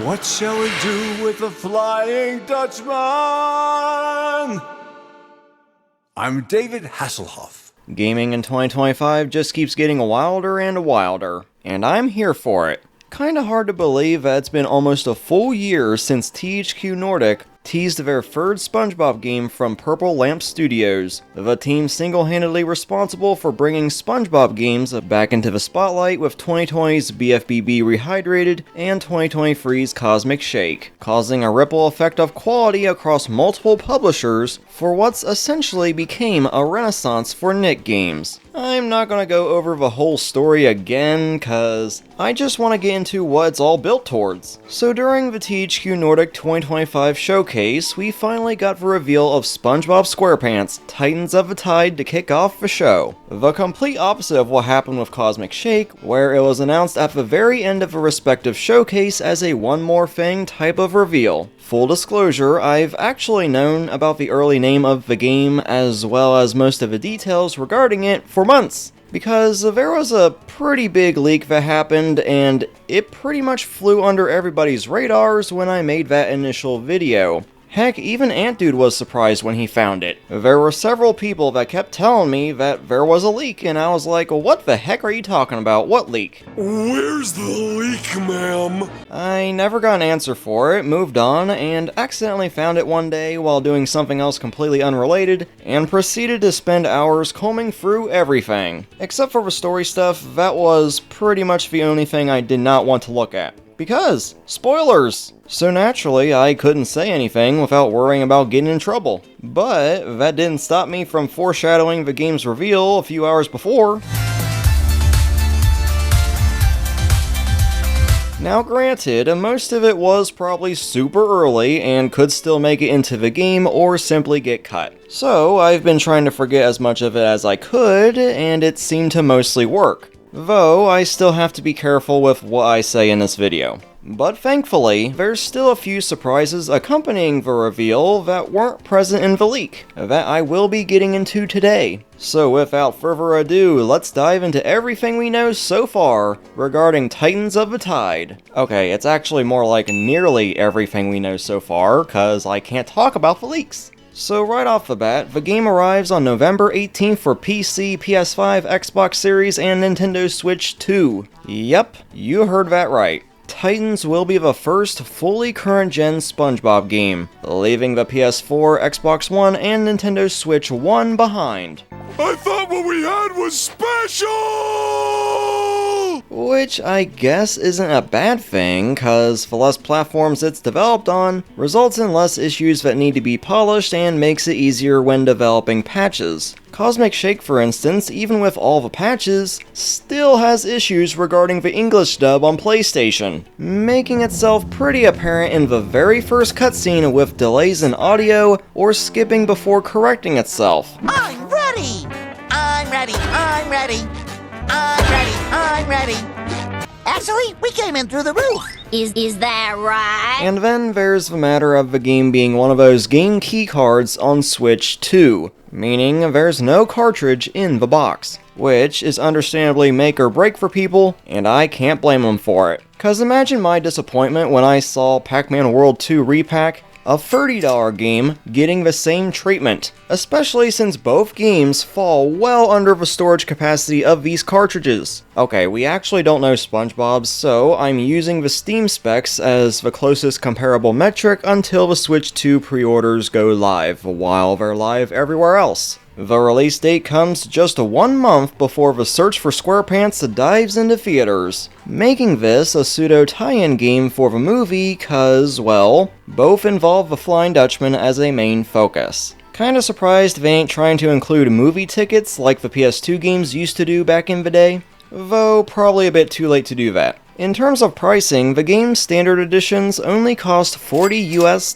What shall we do with the Flying Dutchman? I'm David Hasselhoff. Gaming in 2025 just keeps getting wilder and wilder, and I'm here for it. Kinda hard to believe that it's been almost a full year since THQ Nordic teased their third SpongeBob game from Purple Lamp Studios, the team single-handedly responsible for bringing SpongeBob games back into the spotlight with 2020's BFBB Rehydrated and 2023's Cosmic Shake, causing a ripple effect of quality across multiple publishers for what's essentially became a renaissance for Nick games. I'm not gonna go over the whole story again, cause I just want to get into what it's all built towards. So during the THQ Nordic 2025 showcase, we finally got the reveal of SpongeBob Squarepants, Titans of the Tide to kick off the show. The complete opposite of what happened with Cosmic Shake, where it was announced at the very end of the respective showcase as a one more thing type of reveal. Full disclosure, I've actually known about the early name of the game as well as most of the details regarding it for months, because there was a pretty big leak that happened and it pretty much flew under everybody's radars when I made that initial video. Heck, even Ant Dude was surprised when he found it. There were several people that kept telling me that there was a leak, and I was like, what the heck are you talking about? What leak? Where's the leak, ma'am? I never got an answer for it, moved on, and accidentally found it one day while doing something else completely unrelated, and proceeded to spend hours combing through everything. Except for the story stuff, that was pretty much the only thing I did not want to look at. Because, spoilers! So naturally, I couldn't say anything without worrying about getting in trouble. But that didn't stop me from foreshadowing the game's reveal a few hours before. Now granted, most of it was probably super early and could still make it into the game or simply get cut. So I've been trying to forget as much of it as I could, and it seemed to mostly work. Though, I still have to be careful with what I say in this video. But thankfully, there's still a few surprises accompanying the reveal that weren't present in the leak, that I will be getting into today. So without further ado, let's dive into everything we know so far regarding Titans of the Tide. Okay, it's actually more like nearly everything we know so far, cause I can't talk about the leaks. So right off the bat, the game arrives on November 18th for PC, PS5, Xbox Series, and Nintendo Switch 2. Yep, you heard that right. Titans will be the first fully current-gen SpongeBob game, leaving the PS4, Xbox One, and Nintendo Switch 1 behind. I thought what we had was special! Which I guess isn't a bad thing, cause the less platforms it's developed on, results in less issues that need to be polished and makes it easier when developing patches. Cosmic Shake, for instance, even with all the patches, still has issues regarding the English dub on PlayStation, making itself pretty apparent in the very first cutscene with delays in audio or skipping before correcting itself. I'm ready! I'm ready! I'm ready! I'm ready! I'm ready! Actually, we came in through the roof! Is that right? And then there's the matter of the game being one of those game key cards on Switch 2, meaning there's no cartridge in the box, which is understandably make or break for people, and I can't blame them for it. Cause imagine my disappointment when I saw Pac-Man World 2 Repack, a $30 game, getting the same treatment, especially since both games fall well under the storage capacity of these cartridges. Okay, we actually don't know SpongeBob, so I'm using the Steam specs as the closest comparable metric until the Switch 2 pre-orders go live, while they're live everywhere else. The release date comes just 1 month before the search for Squarepants dives into theaters, making this a pseudo tie-in game for the movie cause, well, both involve the Flying Dutchman as a main focus. Kinda surprised they ain't trying to include movie tickets like the PS2 games used to do back in the day, though probably a bit too late to do that. In terms of pricing, the game's standard editions only cost $40 US,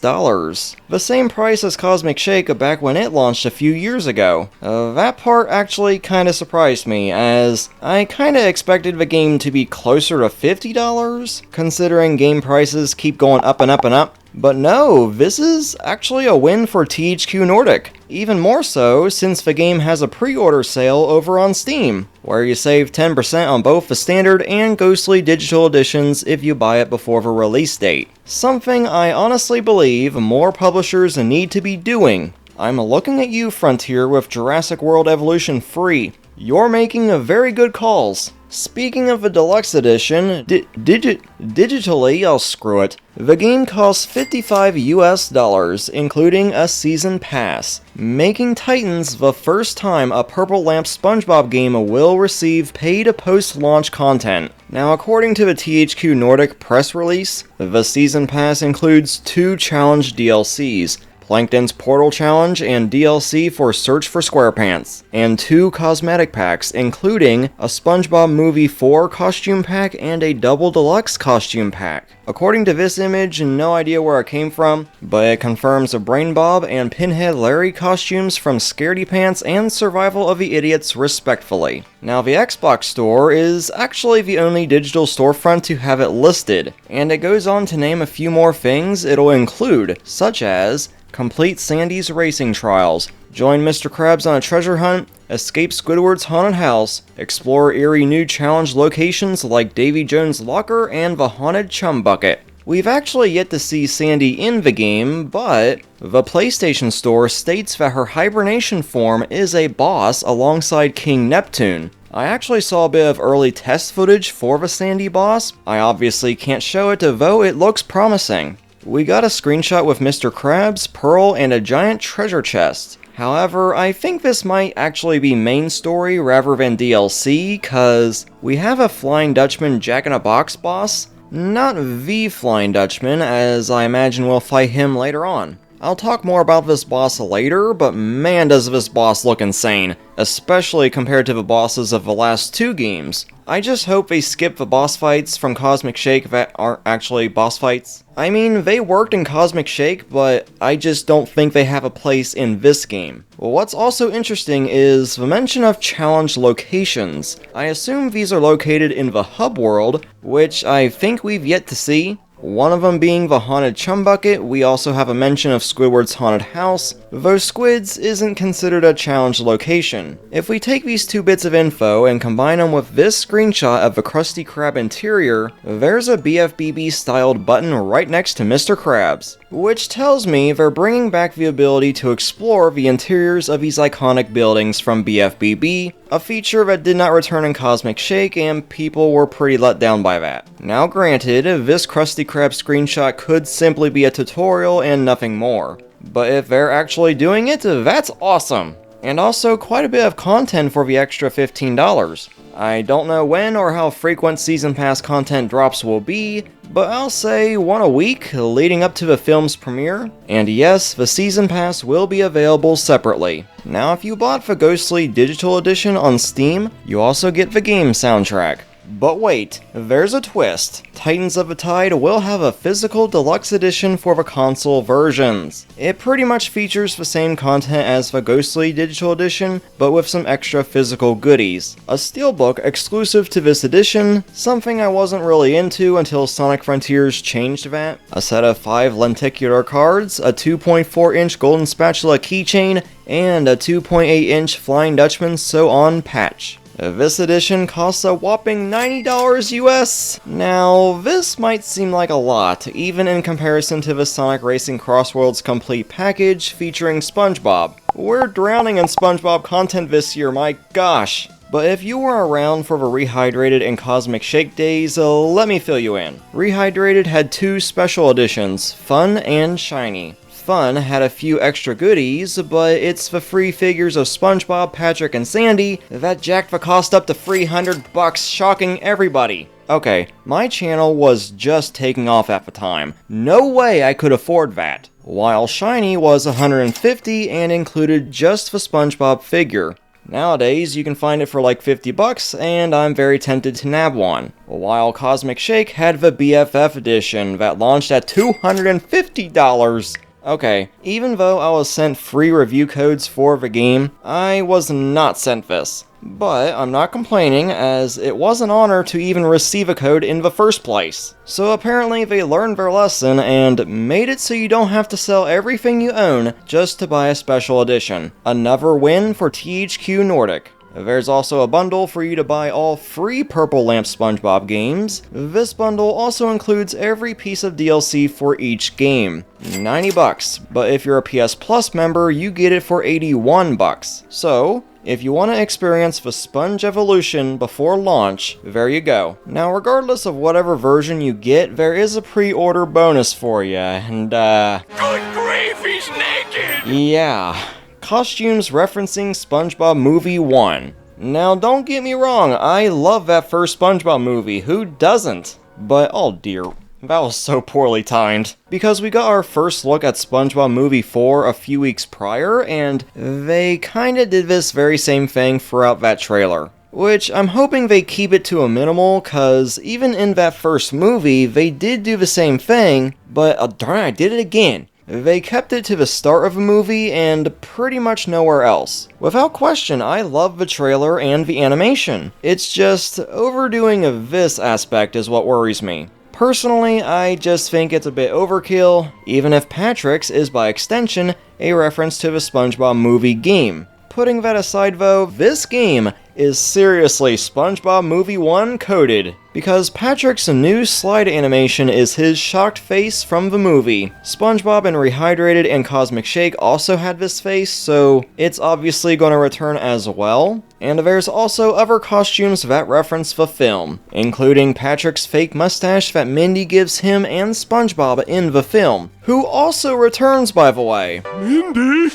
the same price as Cosmic Shake back when it launched a few years ago. That part actually kinda surprised me, as I kinda expected the game to be closer to $50, considering game prices keep going up and up and up. But no, this is actually a win for THQ Nordic. Even more so since the game has a pre-order sale over on Steam, where you save 10% on both the standard and Ghostly digital editions if you buy it before the release date. Something I honestly believe more publishers need to be doing. I'm looking at you, Frontier, with Jurassic World Evolution free. You're making very good calls. Speaking of the deluxe edition, digitally, I'll screw it. The game costs $55 including a season pass, making Titans the first time a Purple Lamp SpongeBob game will receive paid post-launch content. Now, according to the THQ Nordic press release, the season pass includes 2 challenge DLCs, Plankton's Portal Challenge and DLC for Search for Squarepants, and 2 cosmetic packs, including a SpongeBob Movie 4 costume pack and a Double Deluxe costume pack. According to this image, no idea where it came from, but it confirms a Brain Bob and Pinhead Larry costumes from Scaredy Pants and Survival of the Idiots respectively. Now, the Xbox Store is actually the only digital storefront to have it listed, and it goes on to name a few more things it'll include, such as complete Sandy's racing trials, join Mr. Krabs on a treasure hunt, escape Squidward's haunted house, explore eerie new challenge locations like Davy Jones' locker and the haunted chum bucket. We've actually yet to see Sandy in the game, but the PlayStation Store states that her hibernation form is a boss alongside King Neptune. I actually saw a bit of early test footage for the Sandy boss. I obviously can't show it, though it looks promising. We got a screenshot with Mr. Krabs, Pearl, and a giant treasure chest. However, I think this might actually be main story rather than DLC, cause we have a Flying Dutchman Jack-in-a-Box boss. Not the Flying Dutchman, as I imagine we'll fight him later on. I'll talk more about this boss later, but man does this boss look insane, especially compared to the bosses of the last 2 games. I just hope they skip the boss fights from Cosmic Shake that aren't actually boss fights. I mean, they worked in Cosmic Shake, but I just don't think they have a place in this game. Well, what's also interesting is the mention of challenge locations. I assume these are located in the hub world, which I think we've yet to see. One of them being the Haunted Chum Bucket. We also have a mention of Squidward's haunted house, though Squid's isn't considered a challenge location. If we take these 2 bits of info and combine them with this screenshot of the Krusty Krab interior, there's a BFBB styled button right next to Mr. Krabs, which tells me they're bringing back the ability to explore the interiors of these iconic buildings from BFBB, a feature that did not return in Cosmic Shake, and people were pretty let down by that. Now granted, this Krusty Krab screenshot could simply be a tutorial and nothing more, but if they're actually doing it, that's awesome! And also quite a bit of content for the extra $15. I don't know when or how frequent Season Pass content drops will be, but I'll say 1 a week leading up to the film's premiere. And yes, the Season Pass will be available separately. Now, if you bought the Ghostly Digital Edition on Steam, you also get the game soundtrack. But wait, there's a twist. Titans of the Tide will have a physical deluxe edition for the console versions. It pretty much features the same content as the Ghostly Digital Edition, but with some extra physical goodies. A steelbook exclusive to this edition, something I wasn't really into until Sonic Frontiers changed that. A set of 5 lenticular cards, a 2.4-inch golden spatula keychain, and a 2.8-inch Flying Dutchman sew-on patch. This edition costs a whopping $90 US! Now, this might seem like a lot, even in comparison to the Sonic Racing Crossworlds Complete package featuring SpongeBob. We're drowning in SpongeBob content this year, my gosh! But if you were around for the Rehydrated and Cosmic Shake days, let me fill you in. Rehydrated had 2 special editions, Fun and Shiny. Fun had a few extra goodies, but it's the free figures of SpongeBob, Patrick, and Sandy that jacked the cost up to $300, shocking everybody. Okay, my channel was just taking off at the time. No way I could afford that. While Shiny was $150 and included just the SpongeBob figure. Nowadays, you can find it for like $50, and I'm very tempted to nab one. While Cosmic Shake had the BFF edition that launched at $250. Okay, even though I was sent free review codes for the game, I was not sent this. But I'm not complaining, as it was an honor to even receive a code in the first place. So apparently they learned their lesson and made it so you don't have to sell everything you own just to buy a special edition. Another win for THQ Nordic. There's also a bundle for you to buy all free Purple Lamp SpongeBob games. This bundle also includes every piece of DLC for each game. $90, but if you're a PS Plus member, you get it for $81. So, if you want to experience the Sponge Evolution before launch, there you go. Now, regardless of whatever version you get, there is a pre-order bonus for you, and Good grief, he's naked! yeah. Costumes referencing SpongeBob Movie 1. Now, don't get me wrong, I love that first SpongeBob movie, who doesn't? But, oh dear, that was so poorly timed. Because we got our first look at SpongeBob Movie 4 a few weeks prior, and they kinda did this very same thing throughout that trailer. Which I'm hoping they keep it to a minimal, cause even in that first movie, they did do the same thing, but darn, I did it again. They kept it to the start of the movie and pretty much nowhere else. Without question, I love the trailer and the animation. It's just overdoing of this aspect is what worries me. Personally, I just think it's a bit overkill, even if Patrick's is by extension a reference to the SpongeBob movie game. Putting that aside though, this game is seriously SpongeBob Movie 1 coded, because Patrick's new slide animation is his shocked face from the movie. SpongeBob in Rehydrated and Cosmic Shake also had this face, so it's obviously going to return as well. And there's also other costumes that reference the film, including Patrick's fake mustache that Mindy gives him and SpongeBob in the film, who also returns, by the way. Mindy?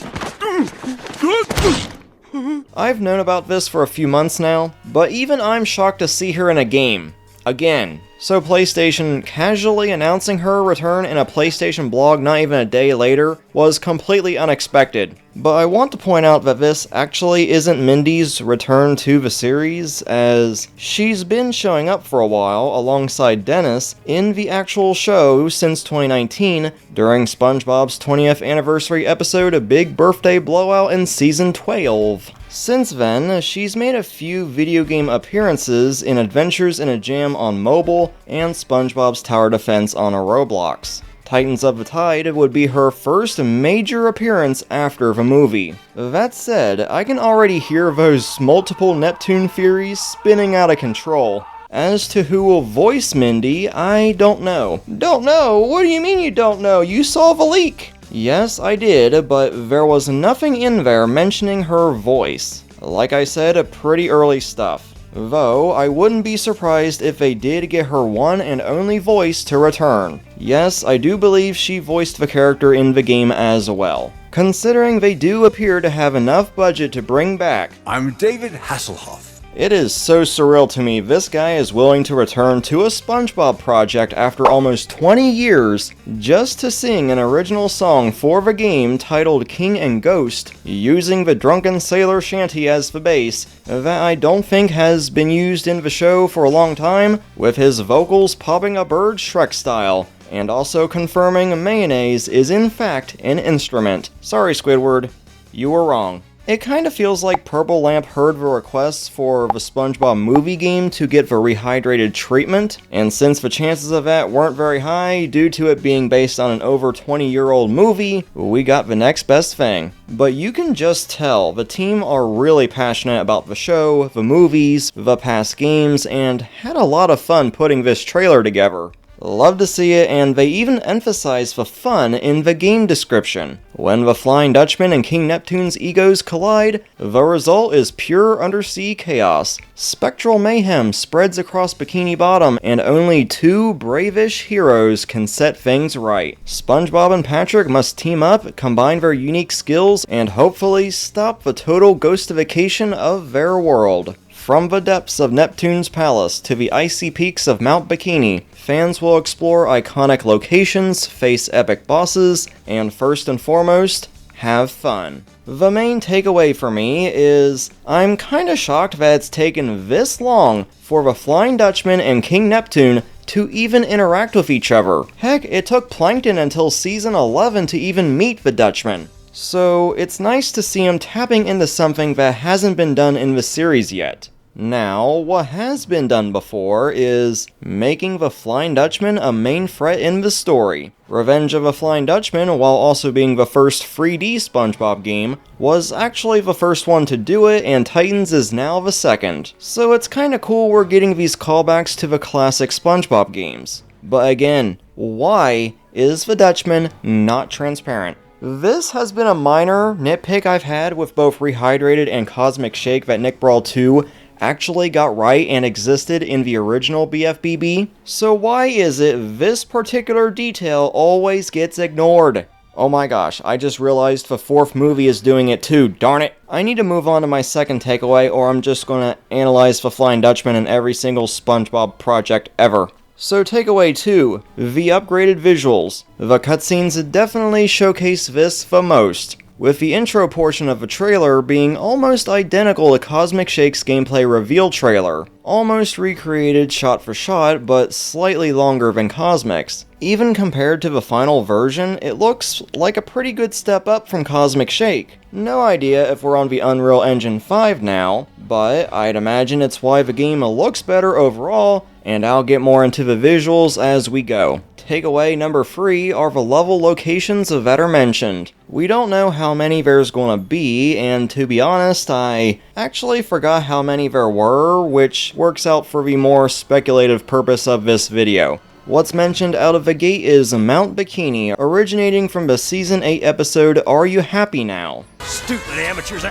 I've known about this for a few months now, but even I'm shocked to see her in a game. Again. So PlayStation casually announcing her return in a PlayStation blog not even a day later was completely unexpected. But I want to point out that this actually isn't Mindy's return to the series, as she's been showing up for a while alongside Dennis in the actual show since 2019 during SpongeBob's 20th anniversary episode A Big Birthday Blowout in Season 12. Since then, she's made a few video game appearances in Adventures in a Jam on mobile and SpongeBob's Tower Defense on a Roblox. Titans of the Tide would be her first major appearance after the movie. That said, I can already hear those multiple Neptune theories spinning out of control. As to who will voice Mindy, I don't know. Don't know? What do you mean you don't know? You saw the leak! Yes, I did, but there was nothing in there mentioning her voice. Like I said, pretty early stuff. Though, I wouldn't be surprised if they did get her one and only voice to return. Yes, I do believe she voiced the character in the game as well. Considering they do appear to have enough budget to bring back. I'm David Hasselhoff. It is so surreal to me this guy is willing to return to a SpongeBob project after almost 20 years just to sing an original song for the game titled King and Ghost, using the Drunken Sailor Shanty as the bass that I don't think has been used in the show for a long time, with his vocals popping a bird Shrek style, and also confirming mayonnaise is in fact an instrument. Sorry Squidward, you were wrong. It kinda feels like Purple Lamp heard the requests for the SpongeBob movie game to get the rehydrated treatment, and since the chances of that weren't very high due to it being based on an over 20-year-old movie, we got the next best thing. But you can just tell the team are really passionate about the show, the movies, the past games, and had a lot of fun putting this trailer together. Love to see it, and they even emphasize the fun in the game description. When the Flying Dutchman and King Neptune's egos collide, the result is pure undersea chaos. Spectral mayhem spreads across Bikini Bottom, and only two bravish heroes can set things right. SpongeBob and Patrick must team up, combine their unique skills, and hopefully stop the total ghostification of their world. From the depths of Neptune's palace to the icy peaks of Mount Bikini, fans will explore iconic locations, face epic bosses, and first and foremost, have fun. The main takeaway for me is, I'm kinda shocked that it's taken this long for the Flying Dutchman and King Neptune to even interact with each other. Heck, it took Plankton until season 11 to even meet the Dutchman. So it's nice to see him tapping into something that hasn't been done in the series yet. Now, what has been done before is making the Flying Dutchman a main threat in the story. Revenge of the Flying Dutchman, while also being the first 3D SpongeBob game, was actually the first one to do it, and Titans is now the second. So it's kinda cool we're getting these callbacks to the classic SpongeBob games. But again, why is the Dutchman not transparent? This has been a minor nitpick I've had with both Rehydrated and Cosmic Shake that Nick Brawl 2 actually got right and existed in the original BFBB. So why is it this particular detail always gets ignored? Oh my gosh, I just realized the fourth movie is doing it too, darn it. I need to move on to my second takeaway or I'm just gonna analyze the Flying Dutchman in every single SpongeBob project ever. So takeaway 2, the upgraded visuals. The cutscenes definitely showcase this the most, with the intro portion of the trailer being almost identical to Cosmic Shake's gameplay reveal trailer, almost recreated shot for shot, but slightly longer than Cosmic's. Even compared to the final version, it looks like a pretty good step up from Cosmic Shake. No idea if we're on the Unreal Engine 5 now, but I'd imagine it's why the game looks better overall, and I'll get more into the visuals as we go. Takeaway number 3 are the level locations that are mentioned. We don't know how many there's gonna be, and to be honest, I actually forgot how many there were, which works out for the more speculative purpose of this video. What's mentioned out of the gate is Mount Bikini, originating from the Season 8 episode Are You Happy Now? Stupid amateurs.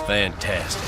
Fantastic.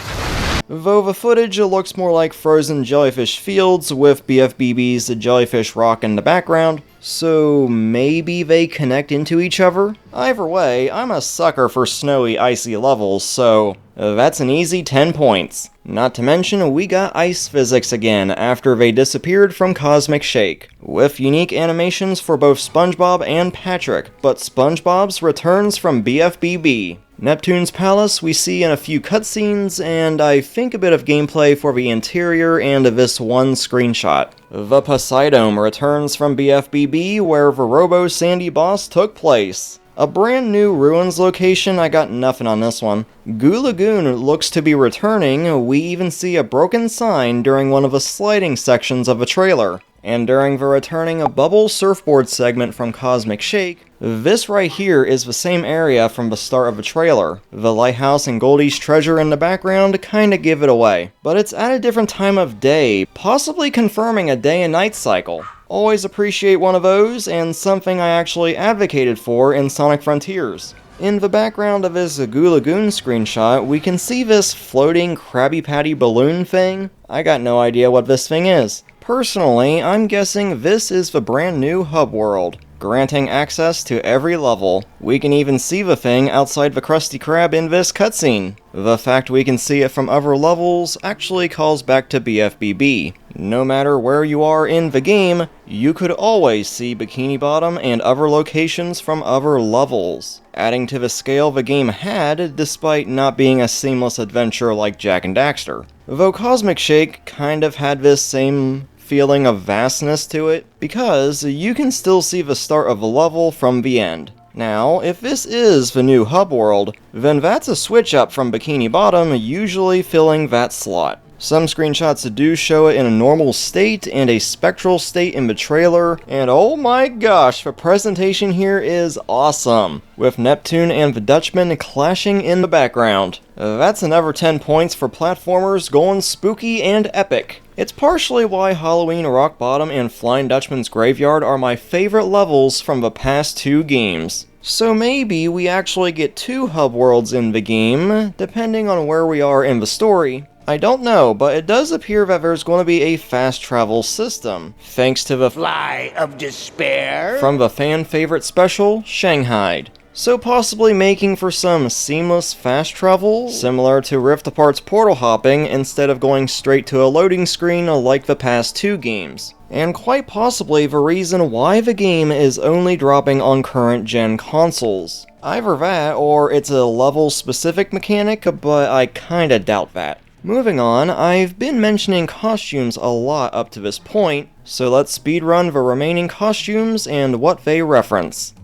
Though the footage looks more like frozen jellyfish fields with BFBB's Jellyfish Rock in the background, so maybe they connect into each other? Either way, I'm a sucker for snowy, icy levels, so that's an easy 10 points. Not to mention, we got ice physics again after they disappeared from Cosmic Shake, with unique animations for both SpongeBob and Patrick, but SpongeBob's returns from BFBB. Neptune's Palace we see in a few cutscenes, and I think a bit of gameplay for the interior and this one screenshot. The Poseidome returns from BFBB, where the Robo Sandy boss took place. A brand new ruins location, I got nothing on this one. Goo Lagoon looks to be returning, we even see a broken sign during one of the sliding sections of the trailer. And during the returning Bubble Surfboard segment from Cosmic Shake, this right here is the same area from the start of the trailer. The lighthouse and Goldie's treasure in the background kinda give it away. But it's at a different time of day, possibly confirming a day and night cycle. Always appreciate one of those, and something I actually advocated for in Sonic Frontiers. In the background of this Goo Lagoon screenshot, we can see this floating Krabby Patty balloon thing. I got no idea what this thing is. Personally, I'm guessing this is the brand new hub world, granting access to every level. We can even see the thing outside the Krusty Krab in this cutscene. The fact we can see it from other levels actually calls back to BFBB. No matter where you are in the game, you could always see Bikini Bottom and other locations from other levels, adding to the scale the game had despite not being a seamless adventure like Jak and Daxter. Though Cosmic Shake kind of had this same feeling of vastness to it, because you can still see the start of the level from the end. Now, if this is the new hub world, then that's a switch up from Bikini Bottom usually filling that slot. Some screenshots do show it in a normal state and a spectral state in the trailer, and oh my gosh, the presentation here is awesome, with Neptune and the Dutchman clashing in the background. That's another 10 points for platformers going spooky and epic. It's partially why Halloween Rock Bottom and Flying Dutchman's Graveyard are my favorite levels from the past 2 games. So maybe we actually get 2 hub worlds in the game, depending on where we are in the story. I don't know, but it does appear that there's going to be a fast travel system, thanks to the Fly of Despair from the fan favorite special, Shanghai. So possibly making for some seamless fast travel, similar to Rift Apart's portal hopping instead of going straight to a loading screen like the past 2 games. And quite possibly the reason why the game is only dropping on current gen consoles. Either that, or it's a level specific mechanic, but I kinda doubt that. Moving on, I've been mentioning costumes a lot up to this point, so let's speedrun the remaining costumes and what they reference.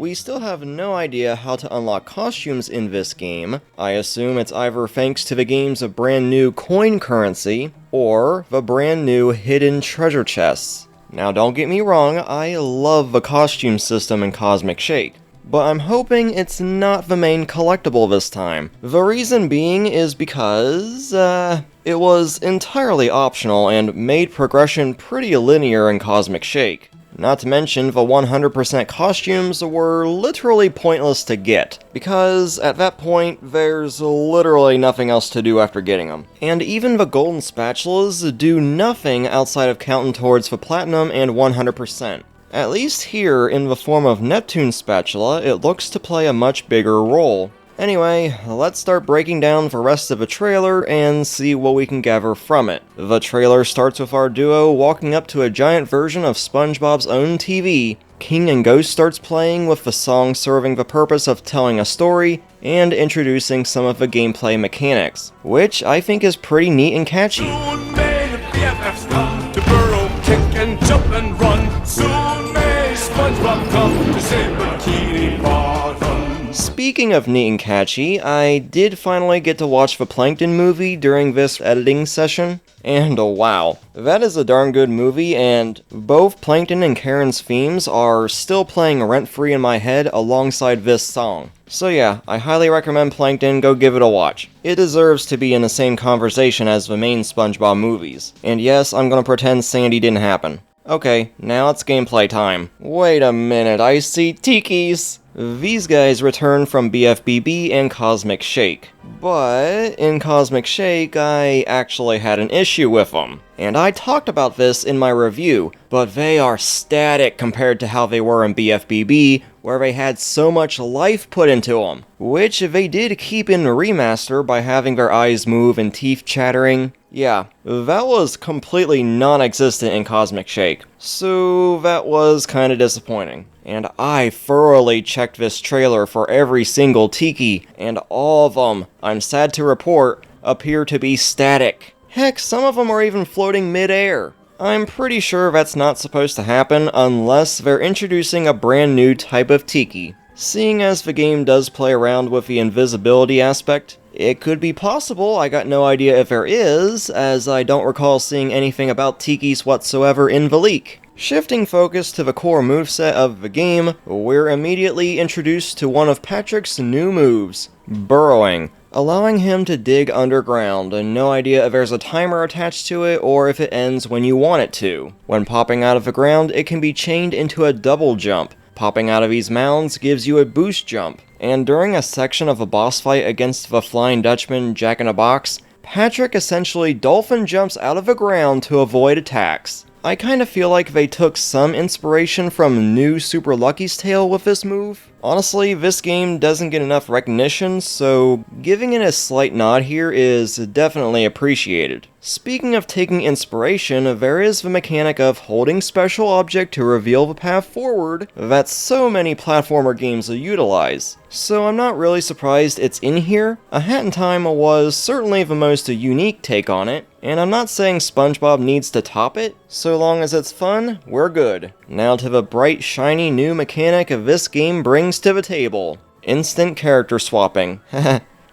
we still have no idea how to unlock costumes in this game. I assume it's either thanks to the game's brand new coin currency, or the brand new hidden treasure chests. Now don't get me wrong, I love the costume system in Cosmic Shake, but I'm hoping it's not the main collectible this time. The reason being is because, it was entirely optional and made progression pretty linear in Cosmic Shake. Not to mention, the 100% costumes were literally pointless to get, because at that point, there's literally nothing else to do after getting them. And even the golden spatulas do nothing outside of counting towards the platinum and 100%. At least here, in the form of Neptune's spatula, it looks to play a much bigger role. Anyway, let's start breaking down the rest of the trailer and see what we can gather from it. The trailer starts with our duo walking up to a giant version of SpongeBob's own TV. King and Ghost starts playing, with the song serving the purpose of telling a story and introducing some of the gameplay mechanics, which I think is pretty neat and catchy. Soon may the BFFs come to burrow, kick and jump and run. Soon may SpongeBob come to save Bikini Bottom. Speaking of neat and catchy, I did finally get to watch the Plankton movie during this editing session, and wow, that is a darn good movie, and both Plankton and Karen's themes are still playing rent-free in my head alongside this song. So yeah, I highly recommend Plankton, go give it a watch. It deserves to be in the same conversation as the main SpongeBob movies. And yes, I'm gonna pretend Sandy didn't happen. Okay, now it's gameplay time. Wait a minute, I see Tikis! These guys return from BFBB and Cosmic Shake. But in Cosmic Shake, I actually had an issue with them. And I talked about this in my review, but they are static compared to how they were in BFBB, where they had so much life put into them. Which they did keep in the remaster by having their eyes move and teeth chattering. Yeah, that was completely non-existent in Cosmic Shake, so that was kinda disappointing. And I thoroughly checked this trailer for every single Tiki, and all of them, I'm sad to report, appear to be static. Heck, some of them are even floating mid-air. I'm pretty sure that's not supposed to happen unless they're introducing a brand new type of Tiki. Seeing as the game does play around with the invisibility aspect, it could be possible. I got no idea if there is, as I don't recall seeing anything about Tikis whatsoever in the leak. Shifting focus to the core moveset of the game, we're immediately introduced to one of Patrick's new moves, burrowing, allowing him to dig underground, and no idea if there's a timer attached to it or if it ends when you want it to. When popping out of the ground, it can be chained into a double jump. Popping out of these mounds gives you a boost jump. And during a section of a boss fight against the Flying Dutchman Jack-in-a-Box, Patrick essentially dolphin jumps out of the ground to avoid attacks. I kinda feel like they took some inspiration from New Super Lucky's Tale with this move. Honestly, this game doesn't get enough recognition, so giving it a slight nod here is definitely appreciated. Speaking of taking inspiration, there is the mechanic of holding special object to reveal the path forward that so many platformer games utilize. So I'm not really surprised it's in here. A Hat in Time was certainly the most unique take on it, and I'm not saying SpongeBob needs to top it. So long as it's fun, we're good. Now to the bright, shiny new mechanic this game brings to the table. Instant character swapping.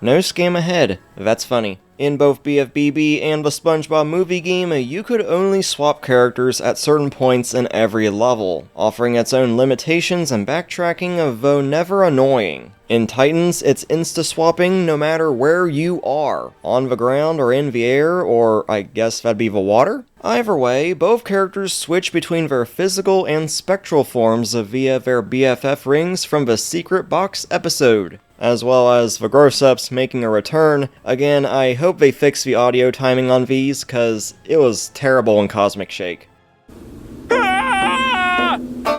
No scam ahead. That's funny. In both BFBB and the SpongeBob movie game, you could only swap characters at certain points in every level, offering its own limitations and backtracking, though never annoying. In Titans, it's insta-swapping no matter where you are, on the ground or in the air, or I guess that'd be the water? Either way, both characters switch between their physical and spectral forms via their BFF rings from the Secret Box episode. As well as the gross-ups making a return. Again, I hope they fix the audio timing on these, cause it was terrible in Cosmic Shake.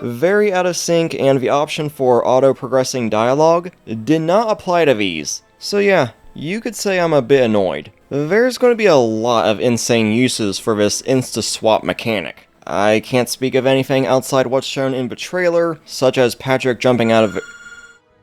Very out of sync, and the option for auto-progressing dialogue did not apply to these. So yeah, you could say I'm a bit annoyed. There's going to be a lot of insane uses for this insta-swap mechanic. I can't speak of anything outside what's shown in the trailer, such as Patrick jumping out of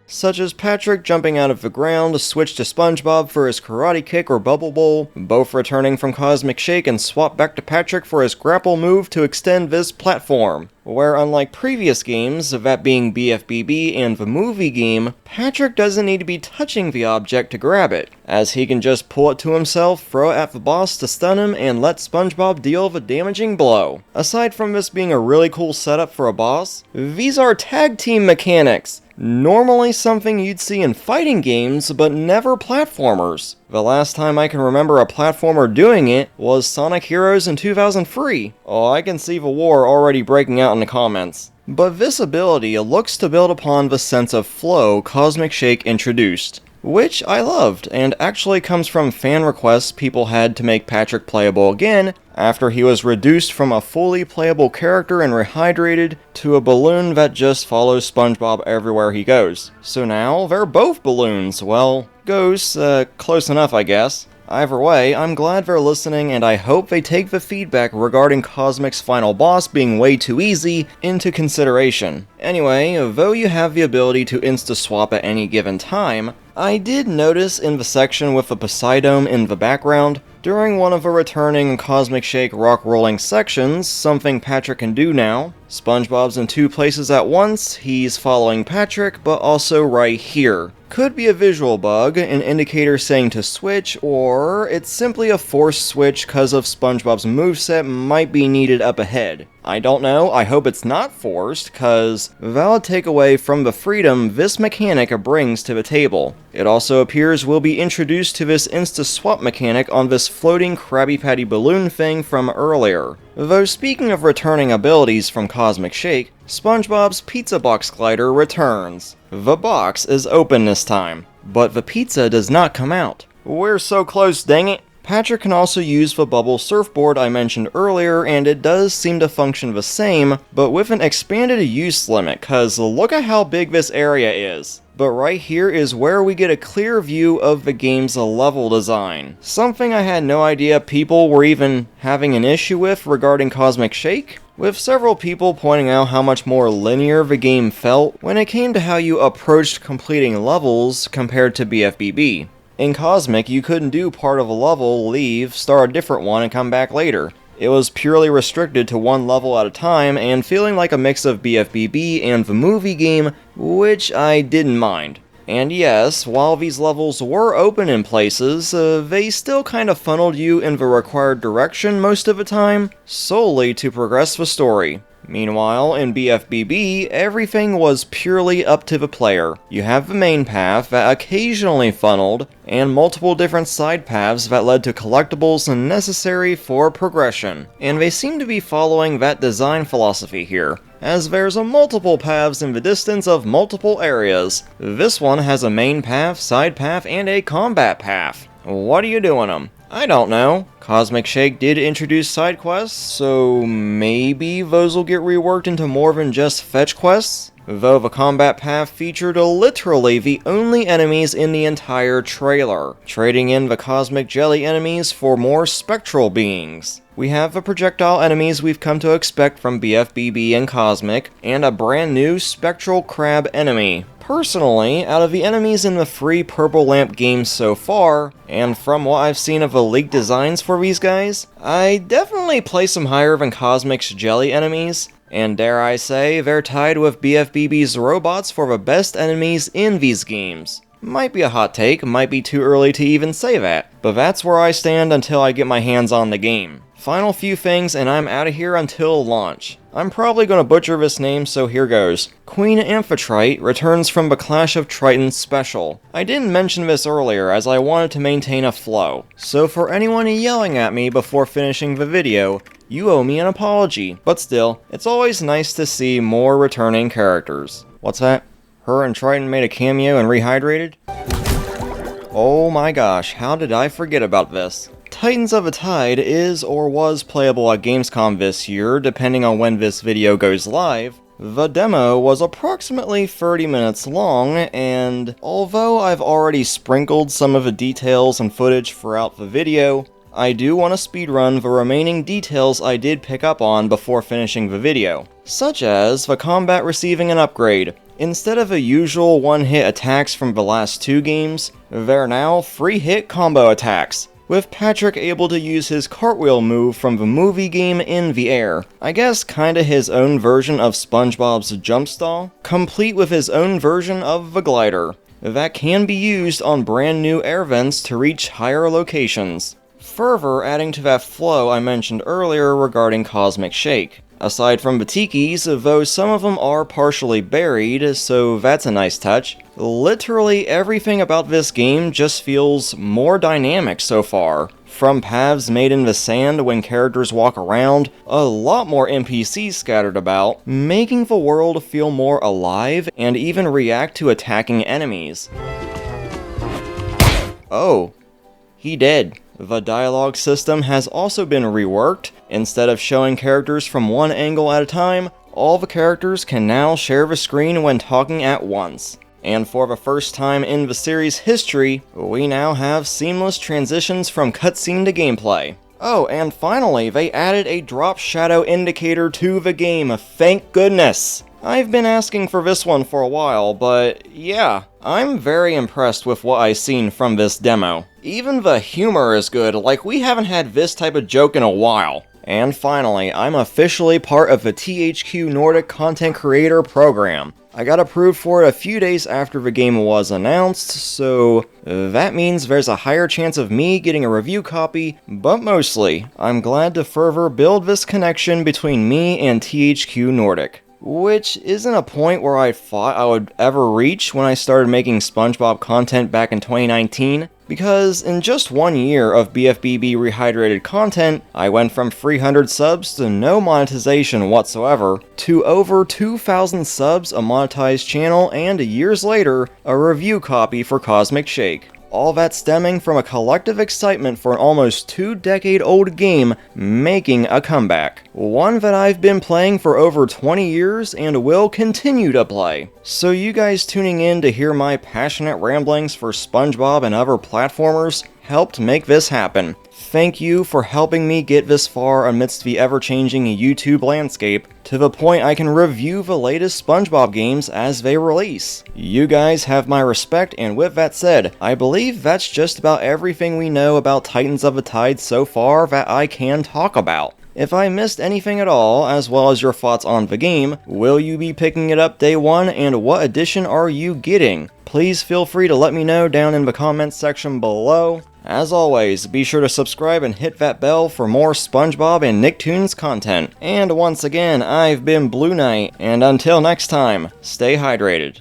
such as Patrick jumping out of the ground to switch to SpongeBob for his karate kick or bubble bowl, both returning from Cosmic Shake and swap back to Patrick for his grapple move to extend this platform. Where unlike previous games, that being BFBB and the movie game, Patrick doesn't need to be touching the object to grab it, as he can just pull it to himself, throw it at the boss to stun him, and let SpongeBob deal the damaging blow. Aside from this being a really cool setup for a boss, these are tag team mechanics. Normally something you'd see in fighting games, but never platformers. The last time I can remember a platformer doing it was Sonic Heroes in 2003. Oh, I can see the war already breaking out in the comments. But this ability looks to build upon the sense of flow Cosmic Shake introduced, which I loved, and actually comes from fan requests people had to make Patrick playable again after he was reduced from a fully playable character and rehydrated to a balloon that just follows SpongeBob everywhere he goes. So now they're both balloons. Well, ghosts, close enough I guess. Either way, I'm glad they're listening, and I hope they take the feedback regarding Cosmic's final boss being way too easy into consideration. Anyway, though you have the ability to insta-swap at any given time, I did notice in the section with the Poseidome in the background, during one of the returning Cosmic Shake rock-rolling sections, something Patrick can do now. SpongeBob's in two places at once, he's following Patrick, but also right here. Could be a visual bug, an indicator saying to switch, or it's simply a forced switch cause of SpongeBob's moveset might be needed up ahead. I don't know, I hope it's not forced, cause that'll take away from the freedom this mechanic brings to the table. It also appears we'll be introduced to this insta-swap mechanic on this floating Krabby Patty balloon thing from earlier. Though speaking of returning abilities from Cosmic Shake, SpongeBob's Pizza Box Glider returns. The box is open this time, but the pizza does not come out. We're so close, dang it! Patrick can also use the bubble surfboard I mentioned earlier, and it does seem to function the same, but with an expanded use limit, cause look at how big this area is. But right here is where we get a clear view of the game's level design. Something I had no idea people were even having an issue with regarding Cosmic Shake, with several people pointing out how much more linear the game felt when it came to how you approached completing levels compared to BFBB. In Cosmic, you couldn't do part of a level, leave, start a different one, and come back later. It was purely restricted to one level at a time, and feeling like a mix of BFBB and the movie game, which I didn't mind. And yes, while these levels were open in places, they still kind of funneled you in the required direction most of the time, solely to progress the story. Meanwhile, in BFBB, everything was purely up to the player. You have the main path that occasionally funneled, and multiple different side paths that led to collectibles necessary for progression. And they seem to be following that design philosophy here, as there's multiple paths in the distance of multiple areas. This one has a main path, side path, and a combat path. What are you doing them? I don't know. Cosmic Shake did introduce side quests, so maybe those will get reworked into more than just fetch quests? Though the combat path featured literally the only enemies in the entire trailer, trading in the cosmic jelly enemies for more spectral beings. We have the projectile enemies we've come to expect from BFBB and Cosmic, and a brand new spectral crab enemy. Personally, out of the enemies in the free Purple Lamp games so far, and from what I've seen of the leaked designs for these guys, I definitely place them higher than Cosmic's jelly enemies, and dare I say, they're tied with BFBB's robots for the best enemies in these games. Might be a hot take, might be too early to even say that, but that's where I stand until I get my hands on the game. Final few things and I'm out of here until launch. I'm probably going to butcher this name, so here goes. Queen Amphitrite returns from the Clash of Tritons special. I didn't mention this earlier as I wanted to maintain a flow, so for anyone yelling at me before finishing the video, you owe me an apology, but still, it's always nice to see more returning characters. What's that? Her and Triton made a cameo and rehydrated? Oh my gosh, how did I forget about this? Titans of the Tide is or was playable at Gamescom this year, depending on when this video goes live. The demo was approximately 30 minutes long, and although I've already sprinkled some of the details and footage throughout the video, I do want to speedrun the remaining details I did pick up on before finishing the video, such as the combat receiving an upgrade, Instead of the usual one-hit attacks from the last 2 games, they're now 3-hit combo attacks, with Patrick able to use his cartwheel move from the movie game in the air. I guess kinda his own version of SpongeBob's jump stall, complete with his own version of the glider, that can be used on brand new air vents to reach higher locations. Further adding to that flow I mentioned earlier regarding Cosmic Shake. Aside from the tikis, though some of them are partially buried, so that's a nice touch, literally everything about this game just feels more dynamic so far. From paths made in the sand when characters walk around, a lot more NPCs scattered about, making the world feel more alive and even react to attacking enemies. Oh, he did. The dialogue system has also been reworked. Instead of showing characters from one angle at a time, all the characters can now share the screen when talking at once. And for the first time in the series' history, we now have seamless transitions from cutscene to gameplay. Oh, and finally, they added a drop shadow indicator to the game, thank goodness! I've been asking for this one for a while, but yeah, I'm very impressed with what I've seen from this demo. Even the humor is good, like we haven't had this type of joke in a while. And finally, I'm officially part of the THQ Nordic Content Creator Program. I got approved for it a few days after the game was announced, so that means there's a higher chance of me getting a review copy, but mostly, I'm glad to further build this connection between me and THQ Nordic. Which isn't a point where I thought I would ever reach when I started making SpongeBob content back in 2019, because in just 1 year of BFBB Rehydrated content, I went from 300 subs to no monetization whatsoever, to over 2,000 subs, a monetized channel, and years later, a review copy for Cosmic Shake. All that stemming from a collective excitement for an almost 2-decade-old game making a comeback. One that I've been playing for over 20 years and will continue to play. So you guys tuning in to hear my passionate ramblings for SpongeBob and other platformers helped make this happen. Thank you for helping me get this far amidst the ever-changing YouTube landscape, to the point I can review the latest SpongeBob games as they release. You guys have my respect, and with that said, I believe that's just about everything we know about Titans of the Tide so far that I can talk about. If I missed anything at all, as well as your thoughts on the game, will you be picking it up day one, and what edition are you getting? Please feel free to let me know down in the comments section below. As always, be sure to subscribe and hit that bell for more SpongeBob and Nicktoons content. And once again, I've been BlueKnight, and until next time, stay hydrated.